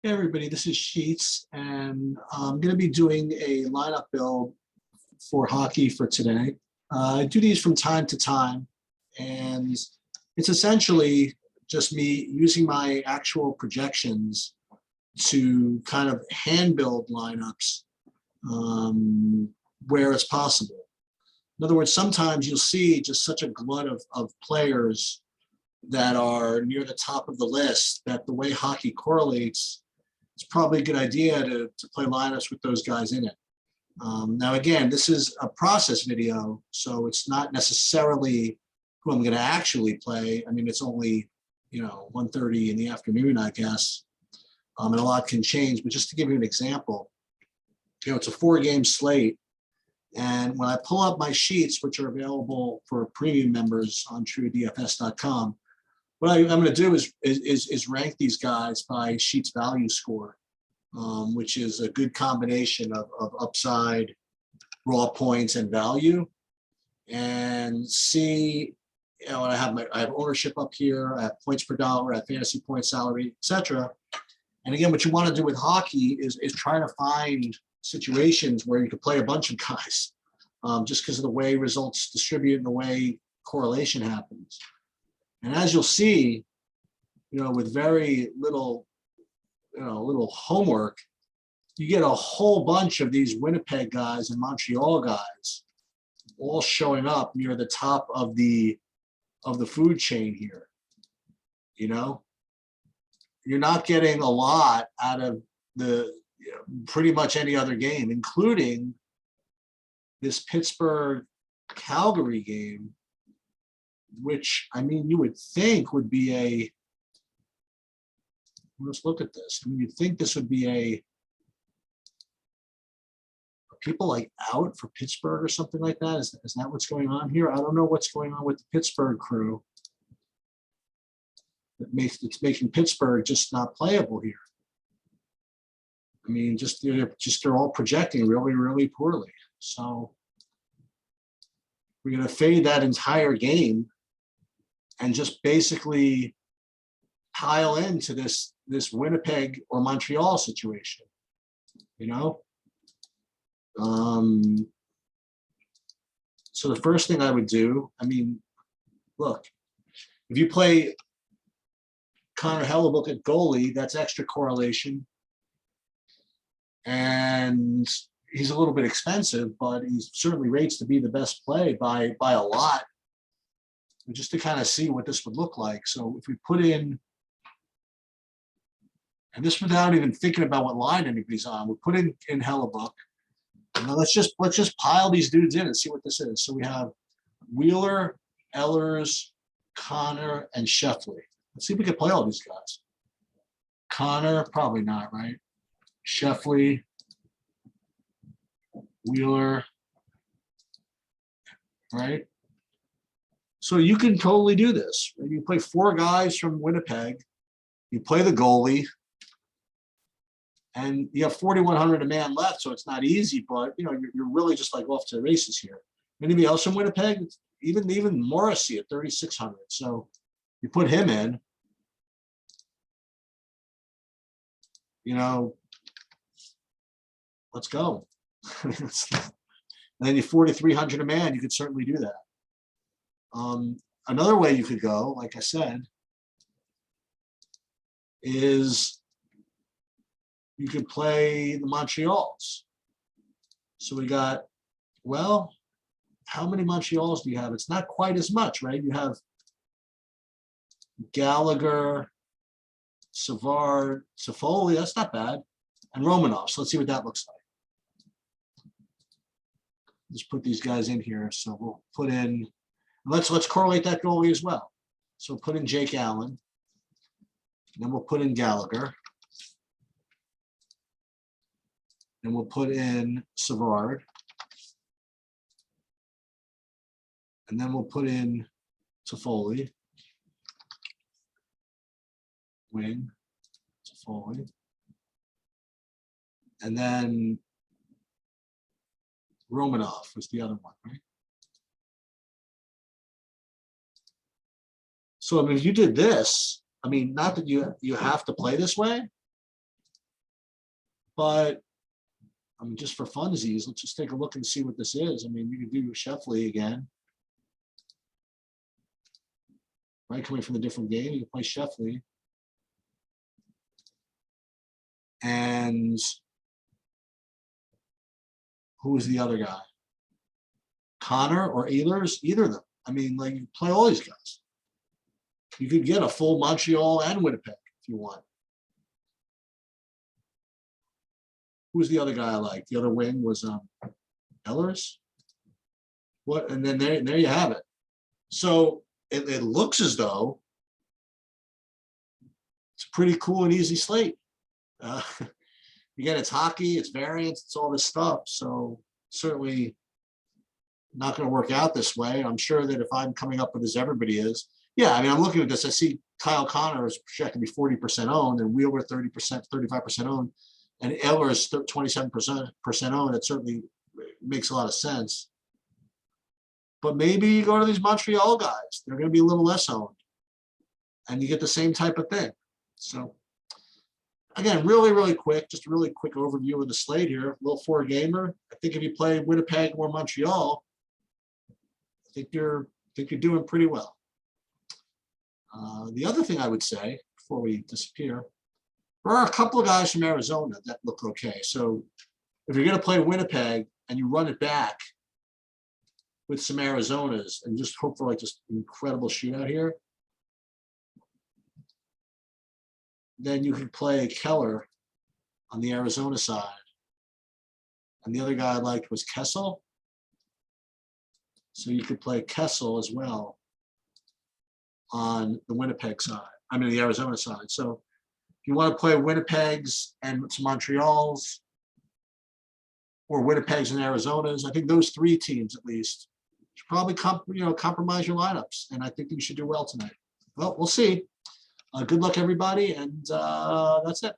Hey everybody, this is Sheets, and I'm going to be doing a lineup build for hockey for today. I do these from time to time, and it's essentially just me using my actual projections to kind of hand build lineups where it's possible. In other words, sometimes you'll see just such a glut of players that are near the top of the list that the way hockey correlates, it's probably a good idea to play lineups with those guys in it. Now, again, this is a process video, so it's not necessarily who I'm going to actually play. I mean, it's only, 1:30 in the afternoon, I guess, and a lot can change. But just to give you an example, it's a 4-game slate. And when I pull up my sheets, which are available for premium members on truedfs.com, what I'm going to do is rank these guys by Sheets value score, which is a good combination of upside, raw points, and value, and see. And I have ownership up here. I have points per dollar. I have fantasy point salary, etc. And again, what you want to do with hockey is try to find situations where you could play a bunch of guys, just because of the way results distribute and the way correlation happens. And as you'll see, with very little, little homework, you get a whole bunch of these Winnipeg guys and Montreal guys all showing up near the top of the food chain here. You're not getting a lot out of the pretty much any other game, including this Pittsburgh-Calgary game, which, I mean, you would think would be let's look at this. I mean, you'd think this would be are people like out for Pittsburgh or something like that? Is that what's going on here? I don't know what's going on with the Pittsburgh crew. It's making Pittsburgh just not playable here. I mean, they're all projecting really, really poorly. So we're going to fade that entire game and just basically pile into this Winnipeg or Montreal situation, So the first thing I would do, I mean, look, if you play Connor Hellebuyck at goalie, that's extra correlation. And he's a little bit expensive, but he certainly rates to be the best play by a lot, just to kind of see what this would look like. So if we put in, and this without even thinking about what line anybody's on, we put in Hellebuyck. Now let's just pile these dudes in and see what this is. So we have Wheeler, Ehlers, Connor, and Sheffley. Let's see if we can play all these guys. Connor, probably not, right? Sheffley, Wheeler, right? So you can totally do this. You play 4 guys from Winnipeg. You play the goalie. And you have 4,100 a man left, so it's not easy, but you're really just like off to the races here. Anybody else from Winnipeg? Even Morrissey at 3,600. So you put him in. Let's go. And then you 4,300 a man. You could certainly do that. Another way you could go, like I said, is you could play the Montreals. So we got, well, how many Montreals do you have? It's not quite as much, right? You have Gallagher, Savard, Toffoli, that's not bad, and Romanov. So let's see what that looks like. Just put these guys in here. So we'll put in, let's correlate that goalie as well. So we'll put in Jake Allen, and then we'll put in Gallagher. And we'll put in Savard. And then we'll put in Toffoli. Wing, Toffoli. And then Romanov was the other one, right? So I mean, if you did this, I mean, not that you have to play this way, But I mean, just for funsies, let's just take a look and see what this is. I mean, you can do Sheffley again. Right, coming from a different game, you can play Sheffley. And who is the other guy? Connor or Ehlers? Either of them. I mean, like, you play all these guys. You could get a full Montreal and Winnipeg if you want. Who's the other guy I like? The other wing was Ehlers. What? And then there you have it. So it looks as though it's a pretty cool and easy slate. Again, it's hockey, it's variance, it's all this stuff. So certainly not going to work out this way. I'm sure that if I'm coming up with this, everybody is. Yeah, I mean, I'm looking at this. I see Kyle Connor is projected to be 40% owned, and Wheeler 30%, 35% owned, and Ehlers 27% owned. It certainly makes a lot of sense. But maybe you go to these Montreal guys. They're going to be a little less owned, and you get the same type of thing. So again, really quick, just a really quick overview of the slate here. A little four gamer. I think if you play Winnipeg or Montreal, I think you're doing pretty well. The other thing I would say before we disappear, there are a couple of guys from Arizona that look okay. So if you're going to play Winnipeg and you run it back with some Arizonas and just hope for like just incredible shootout here, then you could play Keller on the Arizona side. And the other guy I liked was Kessel. So you could play Kessel as well on the Winnipeg side. I mean, the Arizona side. So if you want to play Winnipeg's and some Montreal's, or Winnipeg's and Arizona's, I think those three teams at least should probably compromise your lineups. And I think you should do well tonight. Well, we'll see. Good luck, everybody, and that's it.